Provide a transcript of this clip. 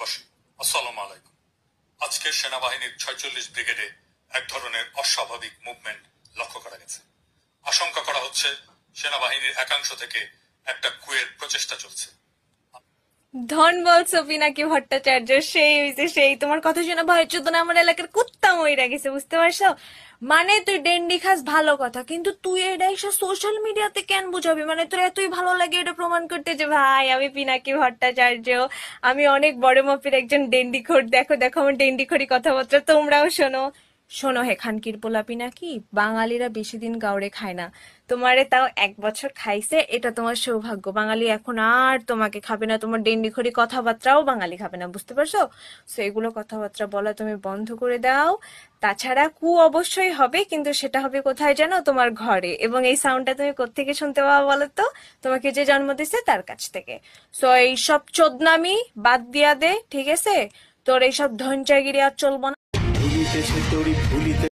দেশবাসী, আসসালামু আলাইকুম। আজকে সেনাবাহিনীর 46 ব্রিগেডে এক ধরনের অস্বাভাবিক মুভমেন্ট লক্ষ্য করা গেছে। আশঙ্কা করা হচ্ছে সেনাবাহিনীর একাংশ থেকে একটা কুয়ের প্রচেষ্টা চলছে। ধন বলছো পিনাকি ভট্টাচার্য, সেই হইছে সেই। তোমার কথা শুনে ভয় চোদ্দ না, আমার এলাকার কুত্তা মইরা গেছে, বুঝতে পারছো? মানে তুই ডেন্ডি খাস ভালো কথা, কিন্তু তুই এটা এসে সোশ্যাল মিডিয়াতে কেন বুঝাবি? মানে তোর এতই ভালো লাগে এটা প্রমাণ করতে যে ভাই আমি পিনাকি ভট্টাচার্য, আমি অনেক বড় মাপের একজন ডেন্ডিখোর, দেখো দেখো আমার ডেন্ডিখোরি কথাবার্তা। তোমরাও শোনো শোনো হে খানকির পোলাপি, নাকি বাঙালিরা বেশি দিন গাউরে খায় না, তোমারে তাও 1 বছর খাইছে, এটা তোমার সৌভাগ্য। বাঙালি এখন আর তোমাকে খাবে না, তোমার ডেন্ডিখড়ি কথাবার্তাও বাঙালি খাবে না, বুঝতে পারছো? সো এগুলো কথাবার্তা বলা তুমি বন্ধ করে দাও। তাছাড়া কু অবশ্যই হবে, কিন্তু সেটা হবে কোথায় জানো? তোমার ঘরে। এবং এই সাউন্ডটা তুমি কোত্থেকে শুনতে পাবা বলো তো? তোমাকে যে জন্ম দিছে তার কাছ থেকে। সো এইসব চোদনামি বাদ দিয়া দে, ঠিক আছে? তোর এইসব ধনচাগিরি আর চলবো না। ভুলিতেছে তোরি ভুলিতে